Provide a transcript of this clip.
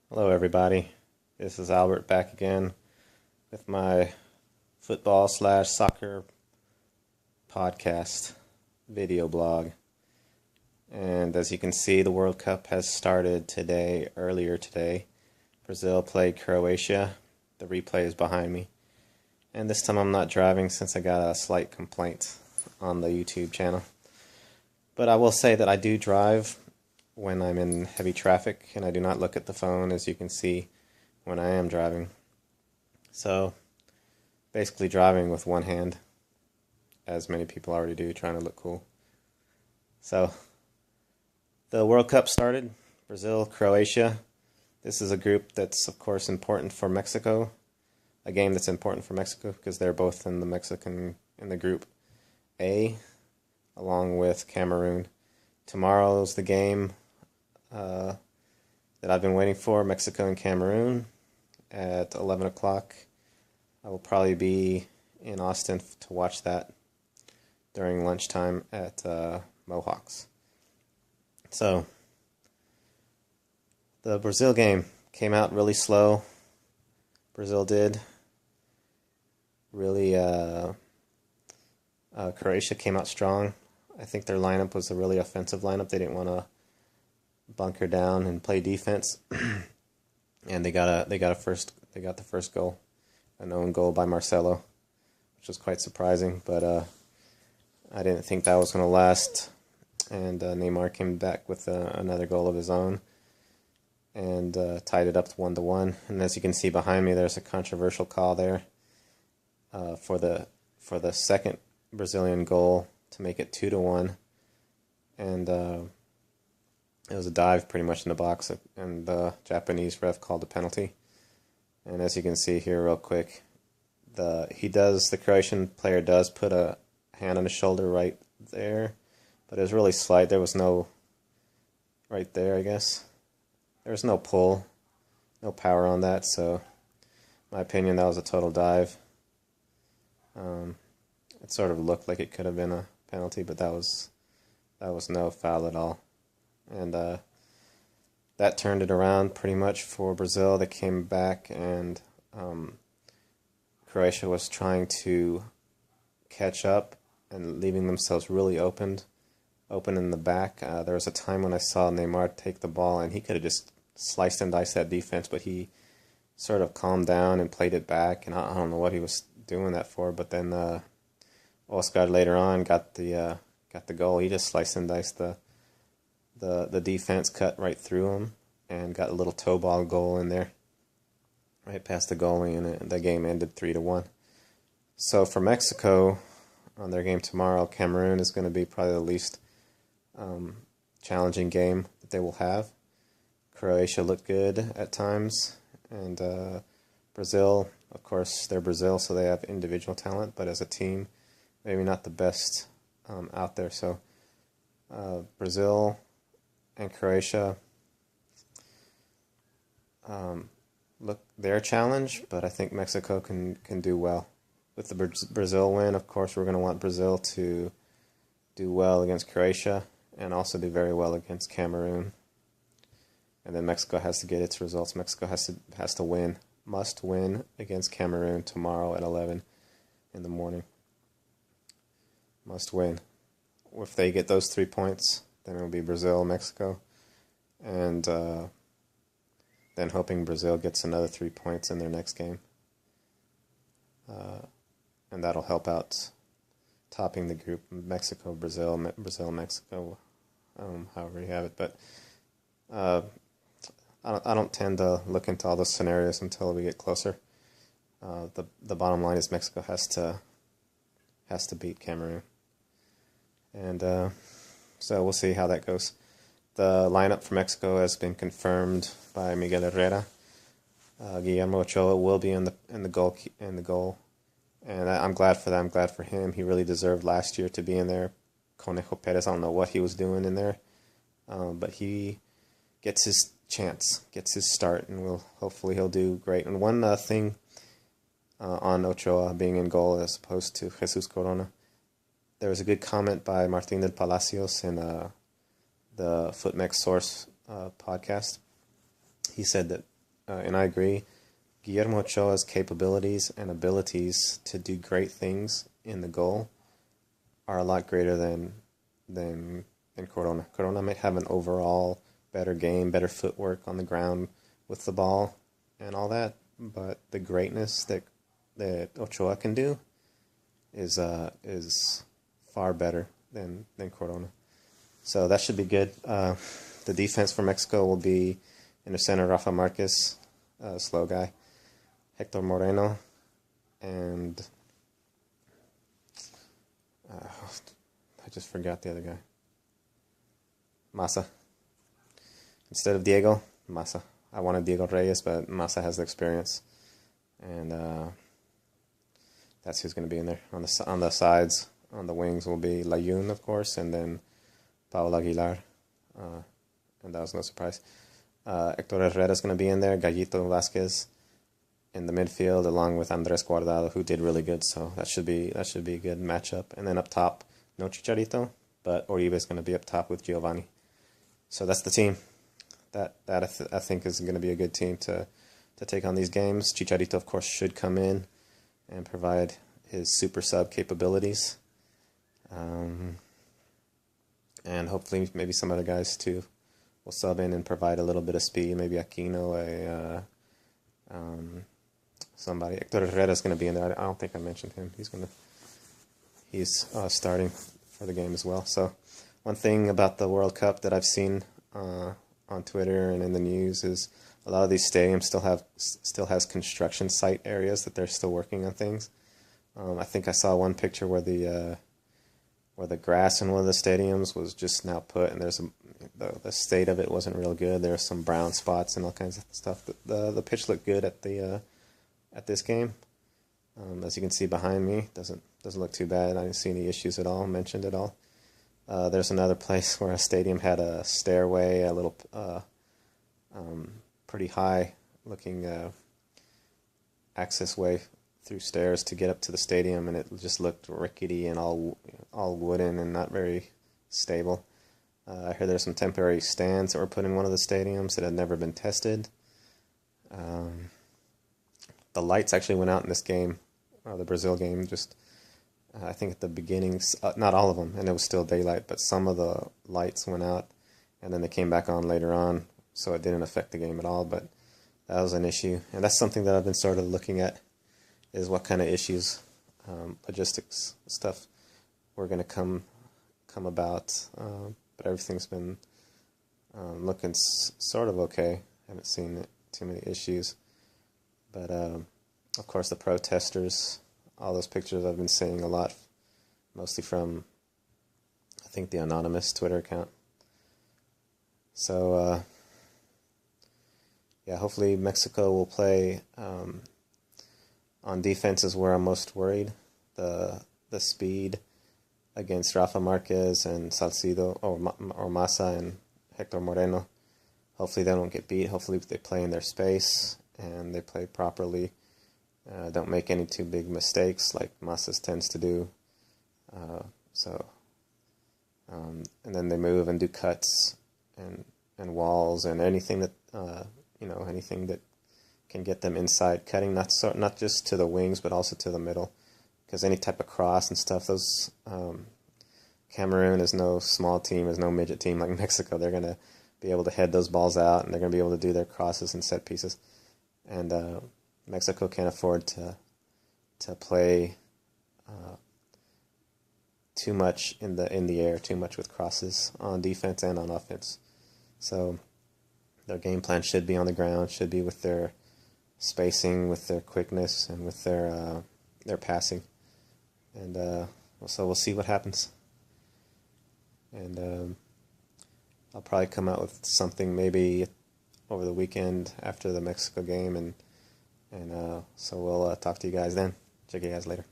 Hello, everybody. This is Albert back again with my football/soccer podcast video blog. And as you can see, the World Cup has started earlier today. Brazil played Croatia. The replay is behind me. And this time I'm not driving since I got a slight complaint on the YouTube channel. But I will say that I do drive when I'm in heavy traffic, and I do not look at the phone, as you can see, when I am driving. So, basically driving with one hand, as many people already do, trying to look cool. So, the World Cup started. Brazil, Croatia. This is a group that's, of course, important for Mexico. A game that's important for Mexico, because they're both in the group A, along with Cameroon. Tomorrow's the game that I've been waiting for, Mexico and Cameroon at 11 o'clock. I will probably be in Austin to watch that during lunchtime at Mohawks. So, the Brazil game came out really slow. Brazil did. Really, Croatia came out strong. I think their lineup was a really offensive lineup. They didn't want to bunker down and play defense, and they got the first goal, an own goal by Marcelo, which was quite surprising. But I didn't think that was going to last, and Neymar came back with another goal of his own, and tied it up 1-1. And as you can see behind me, there's a controversial call there for the second Brazilian goal to make it 2-1, and it was a dive pretty much in the box, and the Japanese ref called a penalty. And as you can see here real quick, the Croatian player does put a hand on his shoulder right there, but it was really slight. There was no, right there I guess, there was no pull, no power on that, so in my opinion that was a total dive. It sort of looked like it could have been a penalty, but that was no foul at all. And that turned it around pretty much for Brazil. They came back, and Croatia was trying to catch up and leaving themselves really open in the back. There was a time when I saw Neymar take the ball, and he could have just sliced and diced that defense, but he sort of calmed down and played it back, and I don't know what he was doing that for. But then Oscar later on got the goal. He just sliced and diced the defense, cut right through him, and got a little toe ball goal in there, right past the goalie, and the game ended 3-1. So for Mexico, on their game tomorrow, Cameroon is going to be probably the least challenging game that they will have. Croatia looked good at times, and Brazil, of course, they're Brazil, so they have individual talent, but as a team, maybe not the best out there. So Brazil and Croatia look their challenge, but I think Mexico can do well. With the Brazil win, of course, we're going to want Brazil to do well against Croatia and also do very well against Cameroon. And then Mexico has to get its results. Mexico has to win, must win against Cameroon tomorrow at 11 in the morning. Must win. If they get those 3 points, then it'll be Brazil, Mexico, and then hoping Brazil gets another 3 points in their next game. And that'll help out topping the group, Mexico, Brazil, Mexico, however you have it. But I don't tend to look into all those scenarios until we get closer. The bottom line is Mexico has to beat Cameroon. And so we'll see how that goes. The lineup for Mexico has been confirmed by Miguel Herrera. Guillermo Ochoa will be in the goal, and I'm glad for that. I'm glad for him. He really deserved last year to be in there. Conejo Perez, I don't know what he was doing in there, but he gets his chance, gets his start, and hopefully he'll do great. And one thing on Ochoa being in goal as opposed to Jesus Corona, there was a good comment by Martin del Palacios in the FootMex Source podcast. He said that and I agree. Guillermo Ochoa's capabilities and abilities to do great things in the goal are a lot greater than Corona. Corona might have an overall better game, better footwork on the ground with the ball and all that, but the greatness that Ochoa can do is far better than Corona. So that should be good. The defense for Mexico will be in the center, Rafa Marquez, slow guy, Hector Moreno, and I just forgot the other guy. Massa. Instead of Diego, Massa. I wanted Diego Reyes, but Massa has the experience, and that's who's going to be in there. On the sides, on the wings will be Layun, of course, and then Paul Aguilar, and that was no surprise. Hector Herrera is going to be in there. Gallito Vasquez in the midfield, along with Andres Guardado, who did really good. So that should be a good matchup. And then up top, no Chicharito, but Oribe is going to be up top with Giovanni. So that's the team. That I think is going to be a good team to take on these games. Chicharito, of course, should come in and provide his super sub capabilities. And hopefully maybe some other guys too will sub in and provide a little bit of speed. Maybe Aquino, somebody. Hector Herrera is going to be in there. I don't think I mentioned him. He's starting for the game as well. So one thing about the World Cup that I've seen on Twitter and in the news is a lot of these stadiums still has construction site areas that they're still working on things. I think I saw one picture where the grass in one of the stadiums was just now put, and the state of it wasn't real good. There were some brown spots and all kinds of stuff. The pitch looked good at this game. As you can see behind me, doesn't look too bad. I didn't see any issues at all mentioned at all. There's another place where a stadium had a stairway, a little pretty high looking access way through stairs to get up to the stadium, and it just looked rickety and all wooden and not very stable. I heard there's some temporary stands that were put in one of the stadiums that had never been tested. The lights actually went out in this game, the Brazil game, just I think at the beginning, not all of them, and it was still daylight, but some of the lights went out, and then they came back on later on, so it didn't affect the game at all, but that was an issue. And that's something that I've been sort of looking at, is what kind of issues, logistics stuff were going to come about, but everything's been looking sort of okay. I haven't seen too many issues, but of course the protesters, all those pictures I've been seeing a lot, mostly from, I think, the anonymous Twitter account. So, yeah, hopefully Mexico will play on defense is where I'm most worried. The speed against Rafa Marquez and Salcido, or Massa and Hector Moreno. Hopefully they don't get beat. Hopefully they play in their space and they play properly. Don't make any too big mistakes like Massas tends to do. And then they move and do cuts and walls and anything that anything that can get them inside, cutting not just to the wings but also to the middle, because any type of cross and stuff, those Cameroon is no small team, is no midget team like Mexico. They're gonna be able to head those balls out, and they're gonna be able to do their crosses and set pieces, and Mexico can't afford to play too much in the air, too much with crosses on defense and on offense. So their game plan should be on the ground, should be with their spacing, with their quickness, and with their passing. And so we'll see what happens. And I'll probably come out with something maybe over the weekend after the Mexico game, and so we'll talk to you guys then. Check you guys later.